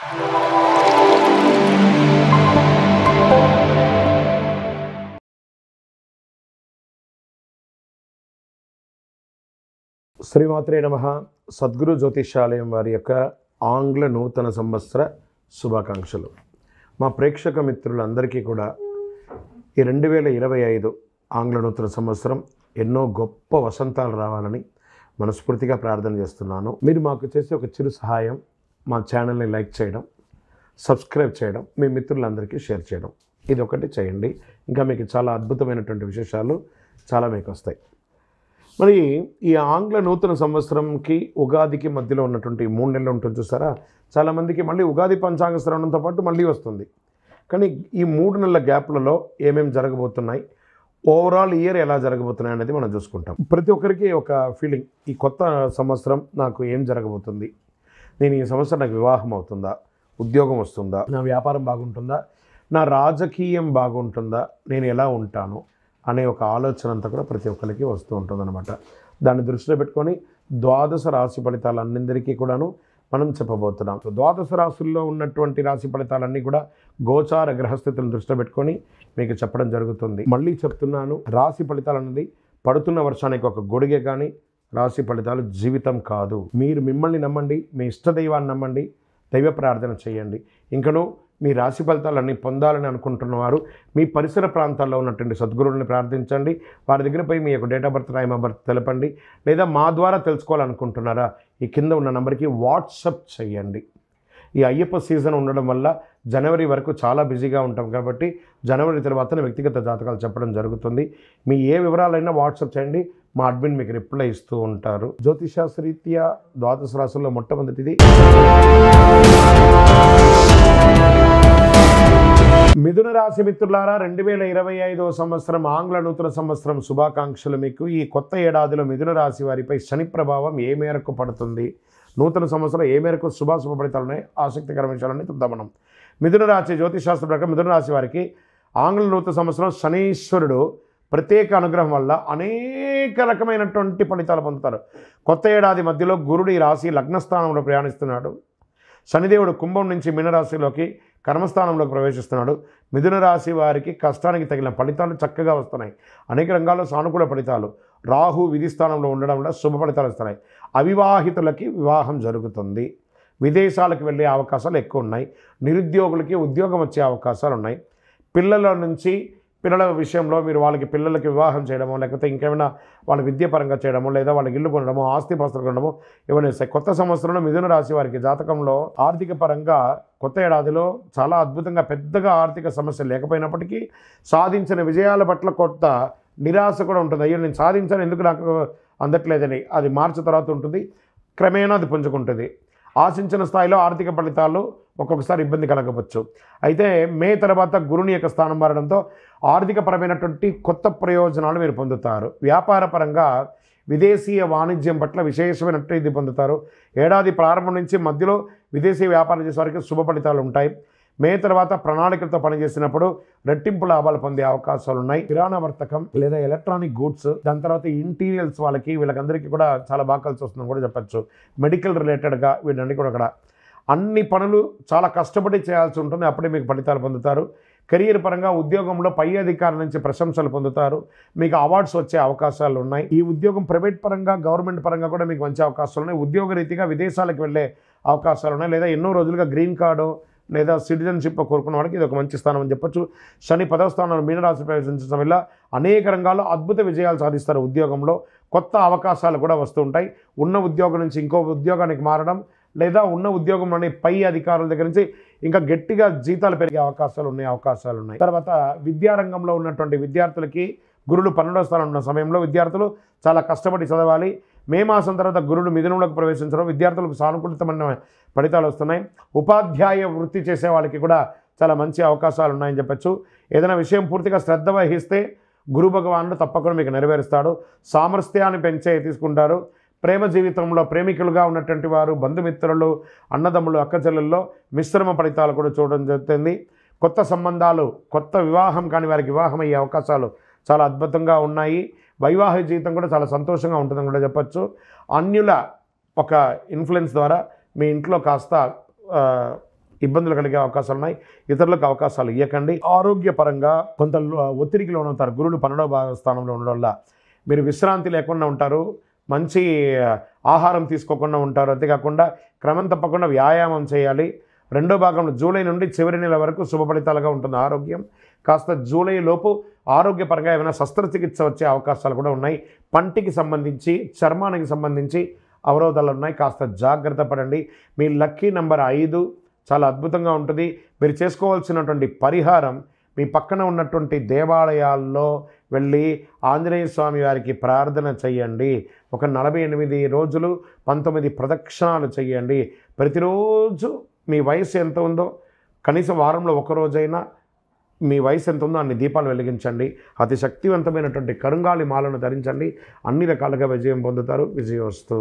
శ్రీమాత్రే నమః. సద్గురు జ్యోతిషాలయం వారి యొక్క ఆంగ్ల నూతన సంవత్సర శుభాకాంక్షలు. మా ప్రేక్షక మిత్రులందరికీ కూడా ఈ 2025 ఆంగ్ల నూతన సంవత్సరం ఎన్నో గొప్ప వసంతాలు రావాలని మనస్ఫూర్తిగా ప్రార్థన చేస్తున్నాను. మీరు మాకు చేసే ఒక చిరు సహాయం, మా ఛానల్ని లైక్ చేయడం, సబ్స్క్రైబ్ చేయడం, మీ మిత్రులందరికీ షేర్ చేయడం, ఇది ఒకటి చేయండి. ఇంకా మీకు చాలా అద్భుతమైనటువంటి విశేషాలు చాలా మీకు వస్తాయి. మరి ఈ ఆంగ్ల నూతన సంవత్సరంకి ఉగాదికి మధ్యలో ఉన్నటువంటి 3 నెలలు ఉంటుంది చూసారా, చాలామందికి మళ్ళీ ఉగాది పంచాంగ శ్రవణంతో పాటు మళ్ళీ వస్తుంది. కానీ ఈ 3 నెలల గ్యాప్లలో ఏమేమి జరగబోతున్నాయి, ఓవరాల్ ఇయర్ ఎలా జరగబోతున్నాయి అనేది మనం చూసుకుంటాం. ప్రతి ఒక్కరికి ఒక ఫీలింగ్, ఈ కొత్త సంవత్సరం నాకు ఏం జరగబోతుంది, నేను ఈ సంవత్సరం నాకు వివాహం అవుతుందా, ఉద్యోగం వస్తుందా, నా వ్యాపారం బాగుంటుందా, నా రాజకీయం బాగుంటుందా, నేను ఎలా ఉంటాను అనే ఒక ఆలోచన అంతా కూడా ప్రతి ఒక్కరికి వస్తూ ఉంటుందన్నమాట. దాన్ని దృష్టిలో పెట్టుకొని ద్వాదశ రాశి ఫలితాలన్నిందరికీ కూడాను మనం చెప్పబోతున్నాం. ద్వాదశ రాశుల్లో ఉన్నటువంటి రాశి ఫలితాలన్నీ కూడా గోచార గ్రహస్థితులను దృష్టిలో పెట్టుకొని మీకు చెప్పడం జరుగుతుంది. మళ్ళీ చెప్తున్నాను, రాశి ఫలితాలు అన్నది పడుతున్న వర్షానికి ఒక గొడుగే కానీ రాశి ఫలితాలు జీవితం కాదు. మీరు మిమ్మల్ని నమ్మండి, మీ ఇష్టదైవాన్ని నమ్మండి, దైవ ప్రార్థన చేయండి. ఇంకనూ మీ రాశి ఫలితాలన్నీ పొందాలని అనుకుంటున్నవారు మీ పరిసర ప్రాంతాల్లో ఉన్నటువంటి సద్గురువుని ప్రార్థించండి. వారి దగ్గర పోయి మీ యొక్క date of birth, time of birth తెలపండి. లేదా మా ద్వారా తెలుసుకోవాలనుకుంటున్నారా, ఈ కింద ఉన్న నెంబర్కి వాట్సప్ చేయండి. ఈ అయ్యప్ప సీజన్ ఉండడం వల్ల జనవరి వరకు చాలా బిజీగా ఉంటాం కాబట్టి జనవరి తర్వాత వ్యక్తిగత జాతకాలు చెప్పడం జరుగుతుంది. మీ ఏ వివరాలైనా వాట్సాప్ చేయండి, మా అడ్మిన్ మీకు రిప్లై ఇస్తూ ఉంటారు. జ్యోతిషాస్త్రరీత్యా ద్వాదశ రాశుల్లో మొట్టమొదటిది మిథున రాశి మిత్రులారా. 2025 సంవత్సరం ఆంగ్ల నూతన సంవత్సరం శుభాకాంక్షలు మీకు. ఈ కొత్త ఏడాదిలో మిథున రాశి వారిపై శని ప్రభావం ఏ మేరకు పడుతుంది, నూతన సంవత్సరం ఏ మేరకు శుభాశుభ ఫలితాలు ఉన్నాయి, ఆసక్తికర విషయాలన్నీ చూద్దాం మనం. మిథున రాశి జ్యోతిషాస్త్ర ప్రకారం మిథున రాశి వారికి ఆంగ్ల నూతన సంవత్సరం శనీశ్వరుడు ప్రత్యేక అనుగ్రహం వల్ల అనేక రకమైనటువంటి ఫలితాలు పొందుతారు. కొత్త ఏడాది మధ్యలో గురుడు ఈ రాశి లగ్నస్థానంలో ప్రయాణిస్తున్నాడు. శనిదేవుడు కుంభం నుంచి మీనరాశిలోకి కర్మస్థానంలోకి ప్రవేశిస్తున్నాడు. మిథున రాశి వారికి కష్టానికి తగిన ఫలితాలు చక్కగా వస్తున్నాయి. అనేక రంగాల్లో సానుకూల ఫలితాలు. రాహు విధి స్థానంలో ఉండడం వల్ల శుభ ఫలితాలు వస్తున్నాయి. అవివాహితులకి వివాహం జరుగుతుంది. విదేశాలకు వెళ్ళే అవకాశాలు ఎక్కువ ఉన్నాయి. నిరుద్యోగులకి ఉద్యోగం వచ్చే అవకాశాలు ఉన్నాయి. పిల్లల విషయంలో మీరు పిల్లలకి వివాహం చేయడమో, లేకపోతే ఇంకేమైనా వాళ్ళ విద్యాపరంగా చేయడమో, లేదా వాళ్ళకి ఇల్లు కొనడమో, ఆస్తిపాస్తులు కొనడమో ఇవన్నీ వస్తాయి. కొత్త సంవత్సరంలో మిథున రాశి వారికి జాతకంలో ఆర్థిక పరంగా కొత్త ఏడాదిలో చాలా అద్భుతంగా పెద్దగా ఆర్థిక సమస్యలు లేకపోయినప్పటికీ సాధించిన విజయాల పట్ల కొత్త నిరాశ కూడా ఉంటుంది. అయ్యో నేను సాధించాను, ఎందుకు నాకు అందట్లేదని. అది మార్చి తర్వాత ఉంటుంది, క్రమేణా అది పుంజుకుంటుంది. ఆశించిన స్థాయిలో ఆర్థిక ఫలితాలు ఒక్కొక్కసారి ఇబ్బంది కలగవచ్చు. అయితే మే తర్వాత గురుని యొక్క స్థానం మారడంతో ఆర్థికపరమైనటువంటి కొత్త ప్రయోజనాలు మీరు పొందుతారు. వ్యాపార పరంగా విదేశీయ వాణిజ్యం పట్ల విశేషమైనట్టు ఇది పొందుతారు. ఏడాది ప్రారంభం నుంచి మధ్యలో విదేశీ వ్యాపారం చేసే వారికి శుభ ఫలితాలు ఉంటాయి. మే తర్వాత ప్రణాళికలతో పనిచేసినప్పుడు రెట్టింపు లాభాలు పొందే అవకాశాలు ఉన్నాయి. కిరాణా వర్తకం లేదా ఎలక్ట్రానిక్ గూడ్స్, దాని తర్వాత ఇంటీరియల్స్ వీళ్ళకందరికీ కూడా చాలా బాగా కలిసి వస్తుందని కూడా చెప్పచ్చు. మెడికల్ రిలేటెడ్గా వీళ్ళందరికీ కూడా అక్కడ అన్ని పనులు చాలా కష్టపడి చేయాల్సి ఉంటుంది, అప్పుడే మీకు ఫలితాలు పొందుతారు. కెరీర్ పరంగా ఉద్యోగంలో పై అధికారుల నుంచి ప్రశంసలు పొందుతారు. మీకు అవార్డ్స్ వచ్చే అవకాశాలు ఉన్నాయి. ఈ ఉద్యోగం ప్రైవేట్ పరంగా, గవర్నమెంట్ పరంగా కూడా మీకు మంచి అవకాశాలు ఉన్నాయి. ఉద్యోగ రీతిగా విదేశాలకు వెళ్ళే అవకాశాలు ఉన్నాయి. లేదా ఎన్నో రోజులుగా గ్రీన్ కార్డు లేదా సిటిజన్షిప్ కోరుకున్న వాడికి ఇది ఒక మంచి స్థానం అని చెప్పొచ్చు. శని 10వ స్థానంలో మీనరాశి ప్రవేశించడం వల్ల అనేక రంగాల్లో అద్భుత విజయాలు సాధిస్తారు. ఉద్యోగంలో కొత్త అవకాశాలు కూడా వస్తూ ఉంటాయి. ఉన్న ఉద్యోగం నుంచి ఇంకో ఉద్యోగానికి మారడం, లేదా ఉన్న ఉద్యోగంలోని పై అధికారుల దగ్గర నుంచి ఇంకా గట్టిగా జీతాలు పెరిగే అవకాశాలు ఉన్నాయి. తర్వాత విద్యారంగంలో ఉన్నటువంటి విద్యార్థులకి గురుడు 12వ స్థానంలో ఉన్న సమయంలో విద్యార్థులు చాలా కష్టపడి చదవాలి. మే మాసం తర్వాత గురుడు మిథునంలోకి ప్రవేశించడం విద్యార్థులకు సానుకూలితమైన ఫలితాలు వస్తున్నాయి. ఉపాధ్యాయ వృత్తి చేసే వాళ్ళకి కూడా చాలా మంచి అవకాశాలు ఉన్నాయని చెప్పచ్చు. ఏదైనా విషయం పూర్తిగా శ్రద్ధ వహిస్తే గురు భగవానుడు తప్పకుండా మీకు నెరవేరుస్తాడు. సామర్థ్యాన్ని తీసుకుంటారు. ప్రేమ జీవితంలో ప్రేమికులుగా ఉన్నటువంటి వారు, బంధుమిత్రులు, అన్నదమ్ములు, అక్కచెల్లెల్లో మిశ్రమ ఫలితాలు కూడా చూడడం జరుగుతుంది. కొత్త సంబంధాలు, కొత్త వివాహం కాని వారికి వివాహం అయ్యే అవకాశాలు చాలా అద్భుతంగా ఉన్నాయి. వైవాహిక జీవితం కూడా చాలా సంతోషంగా ఉంటుందని కూడా చెప్పచ్చు. అన్యుల ఒక ఇన్ఫ్లుయెన్స్ ద్వారా మీ ఇంట్లో కాస్త ఇబ్బందులు కలిగే అవకాశాలు ఉన్నాయి. ఇతరులకు అవకాశాలు ఇవ్వకండి. ఆరోగ్యపరంగా కొంత ఒత్తిడికి లోనవుతారు. గురుడు 12వ భాగస్థానంలో ఉండడం వల్ల మీరు విశ్రాంతి లేకుండా ఉంటారు. మంచి ఆహారం తీసుకోకుండా ఉంటారు. అంతేకాకుండా క్రమం తప్పకుండా వ్యాయామం చేయాలి. రెండో భాగంలో జూలై నుండి చివరి నెల వరకు శుభ ఫలితాలుగా ఉంటుంది ఆరోగ్యం. కాస్త జూలై లోపు ఆరోగ్యపరంగా ఏమైనా శస్త్రచికిత్స వచ్చే అవకాశాలు కూడా ఉన్నాయి. పంటికి సంబంధించి, చర్మానికి సంబంధించి అవరోధాలు ఉన్నాయి. కాస్త జాగ్రత్త పడండి. మీ లక్కీ నెంబర్ 5 చాలా అద్భుతంగా ఉంటుంది. మీరు చేసుకోవాల్సినటువంటి పరిహారం, మీ పక్కన ఉన్నటువంటి దేవాలయాల్లో వెళ్ళి ఆంజనేయ స్వామి వారికి ప్రార్థన చేయండి. ఒక 48 రోజులు 19 ప్రదక్షిణాలు చేయండి. ప్రతిరోజు మీ వయసు ఎంత ఉందో, కనీసం వారంలో ఒక రోజైనా మీ వయసు ఎంత ఉందో అన్ని దీపాలు వెలిగించండి. అతి శక్తివంతమైనటువంటి కరుంగాలి మాలను ధరించండి. అన్ని రకాలుగా విజయం పొందుతారు. విజయోస్తు.